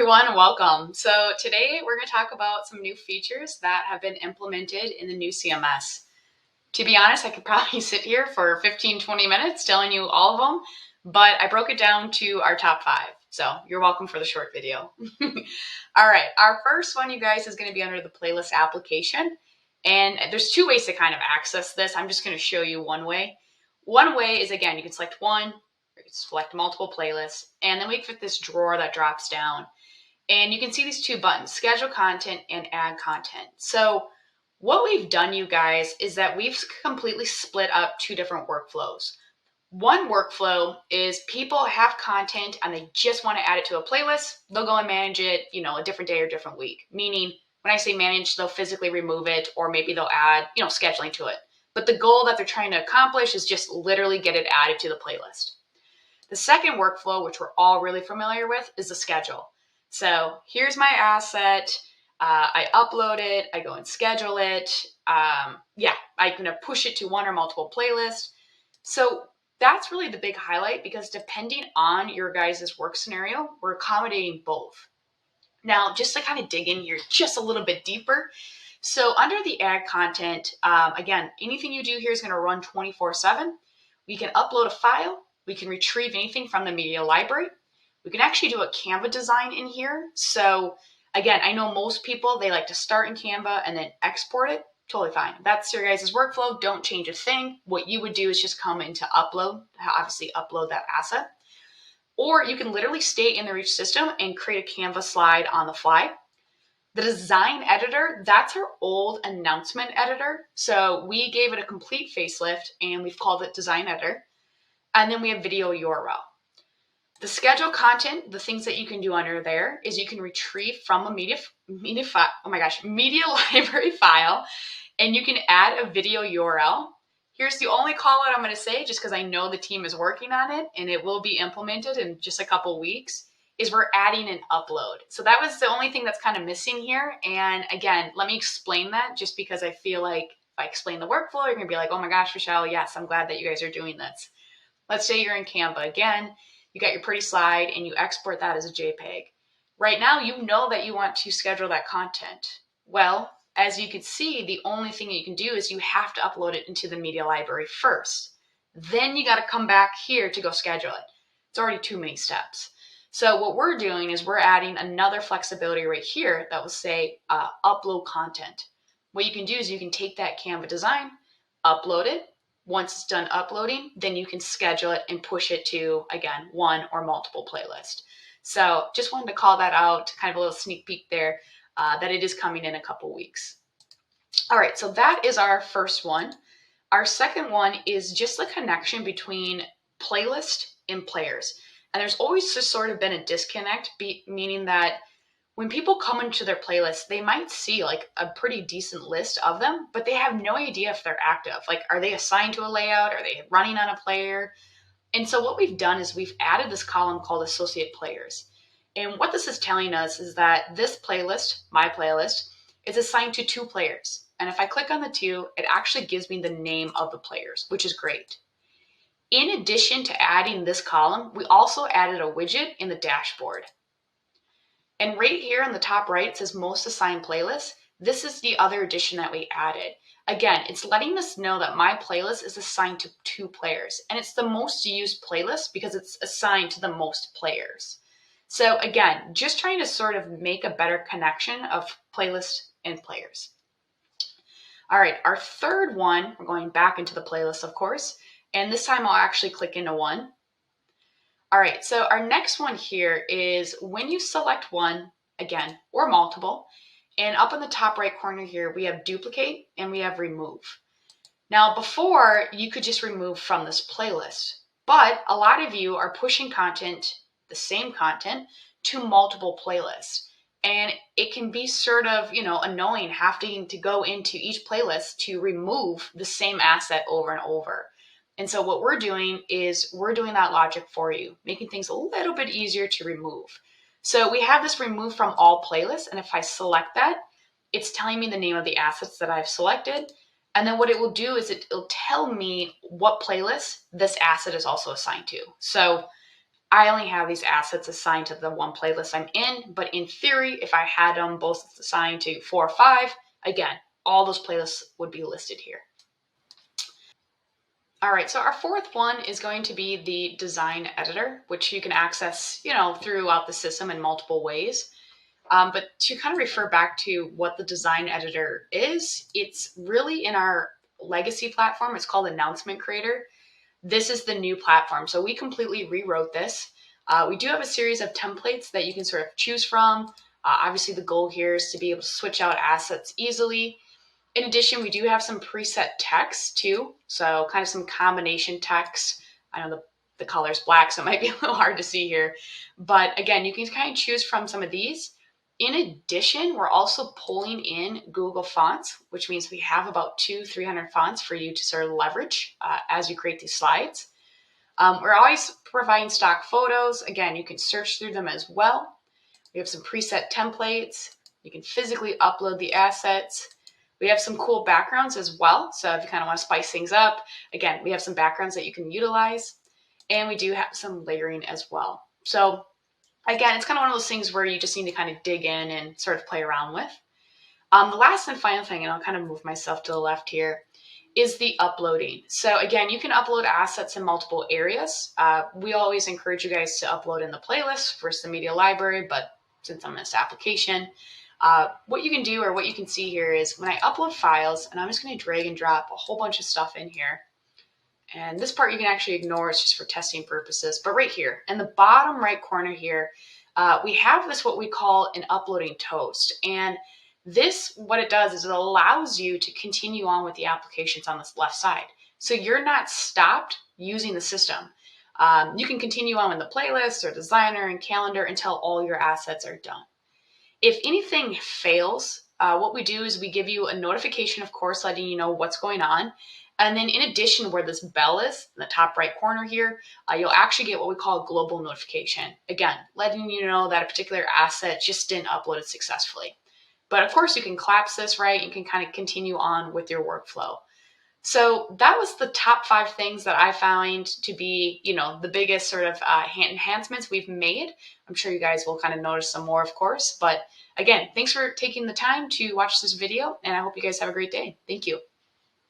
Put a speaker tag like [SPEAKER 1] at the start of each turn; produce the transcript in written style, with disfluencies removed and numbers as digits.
[SPEAKER 1] everyone, welcome. So today we're going to talk about some new features that have been implemented in the new CMS. To be honest, I could probably sit here for 15-20 minutes telling you all of them, but I broke it down to our top 5. So you're welcome for the short video. All right, our first one, you guys, is going to be under the playlist application. And there's 2 ways to kind of access this. I'm just going to show you one way. One way is, again, you can select one, select multiple playlists, and then we fit this drawer that drops down. And you can see these 2 buttons, schedule content and add content. So what we've done, you guys, is that we've completely split up 2 different workflows. One workflow is people have content and they just want to add it to a playlist. They'll go and manage it, a different day or different week. Meaning, when I say manage, they'll physically remove it, or maybe they'll add, scheduling to it. But the goal that they're trying to accomplish is just literally get it added to the playlist. The second workflow, which we're all really familiar with, is the schedule. So here's my asset. I upload it. I go and schedule it. I'm going to push it to one or multiple playlists. So that's really the big highlight, because depending on your guys' work scenario, we're accommodating both. Now, just to kind of dig in here just a little bit deeper. So under the add content, again, anything you do here is going to run 24/7. We can upload a file. We can retrieve anything from the media library. We can actually do a Canva design in here. So again, I know most people, they like to start in Canva and then export it. Totally fine. That's your guys' workflow. Don't change a thing. What you would do is just come into upload, obviously upload that asset. Or you can literally stay in the Reach system and create a Canva slide on the fly. The design editor, that's our old announcement editor. So we gave it a complete facelift and we've called it Design Editor. And then we have video URL. The schedule content, the things that you can do under there is you can retrieve from a media library file, and you can add a video URL. Here's the only call out I'm going to say, just because I know the team is working on it and it will be implemented in just a couple weeks, is we're adding an upload. So that was the only thing that's kind of missing here. And again, let me explain that, just because I feel like if I explain the workflow, you're going to be like, oh my gosh, Michelle, yes, I'm glad that you guys are doing this. Let's say you're in Canva again, you got your pretty slide and you export that as a JPEG. Right now, you know that you want to schedule that content. Well, as you can see, the only thing that you can do is you have to upload it into the media library first. Then you got to come back here to go schedule it. It's already too many steps. So what we're doing is we're adding another flexibility right here that will say upload content. What you can do is you can take that Canva design, upload it. Once it's done uploading, then you can schedule it and push it to, again, one or multiple playlists. So just wanted to call that out, kind of a little sneak peek there, that it is coming in a couple weeks. All right, so that is our first one. Our second one is just the connection between playlist and players. And there's always just sort of been a disconnect, meaning that when people come into their playlist, they might see like a pretty decent list of them, but they have no idea if they're active. Like, are they assigned to a layout? Are they running on a player? And so what we've done is we've added this column called Associate Players. And what this is telling us is that this playlist, my playlist, is assigned to 2 players. And if I click on the 2, it actually gives me the name of the players, which is great. In addition to adding this column, we also added a widget in the dashboard. And right here in the top right, it says most assigned playlists. This is the other addition that we added. Again, it's letting us know that my playlist is assigned to 2 players. And it's the most used playlist because it's assigned to the most players. So again, just trying to sort of make a better connection of playlist and players. All right, our third one, we're going back into the playlist, of course. And this time I'll actually click into one. All right, so our next one here is when you select one, again, or multiple, and up in the top right corner here, we have duplicate and we have remove. Now, before, you could just remove from this playlist, but a lot of you are pushing content, the same content, to multiple playlists. And it can be sort of, annoying having to go into each playlist to remove the same asset over and over. And so what we're doing is we're doing that logic for you, making things a little bit easier to remove. So we have this remove from all playlists. And if I select that, it's telling me the name of the assets that I've selected. And then what it will do is it'll tell me what playlist this asset is also assigned to. So I only have these assets assigned to the one playlist I'm in, but in theory, if I had them both assigned to 4 or 5, again, all those playlists would be listed here. All right, so our fourth one is going to be the design editor, which you can access, throughout the system in multiple ways. But to kind of refer back to what the design editor is, it's really in our legacy platform. It's called Announcement Creator. This is the new platform. So we completely rewrote this. We do have a series of templates that you can sort of choose from. Obviously, the goal here is to be able to switch out assets easily. In addition, we do have some preset text too. So kind of some combination text. I know the color is black, so it might be a little hard to see here. But again, you can kind of choose from some of these. In addition, we're also pulling in Google Fonts, which means we have about 200-300 fonts for you to sort of leverage as you create these slides. We're always providing stock photos. Again, you can search through them as well. We have some preset templates. You can physically upload the assets. We have some cool backgrounds as well. So if you kind of want to spice things up, again, we have some backgrounds that you can utilize. And we do have some layering as well. So again, it's kind of one of those things where you just need to kind of dig in and sort of play around with. The last and final thing, and I'll kind of move myself to the left here, is the uploading. So again, you can upload assets in multiple areas. We always encourage you guys to upload in the playlist versus the media library, but since I'm in this application, what you can do or what you can see here is when I upload files, and I'm just going to drag and drop a whole bunch of stuff in here. And this part you can actually ignore, it's just for testing purposes. But right here, in the bottom right corner here, we have this what we call an uploading toast. And this, what it does is it allows you to continue on with the applications on this left side. So you're not stopped using the system. You can continue on with the playlist or designer and calendar until all your assets are done. If anything fails, what we do is we give you a notification, of course, letting you know what's going on. And then in addition, where this bell is, in the top right corner here, you'll actually get what we call a global notification. Again, letting you know that a particular asset just didn't upload it successfully. But of course, you can collapse this, right? You can kind of continue on with your workflow. So that was the top 5 things that I found to be, the biggest sort of enhancements we've made. I'm sure you guys will kind of notice some more, of course. But again, thanks for taking the time to watch this video, and I hope you guys have a great day. Thank you.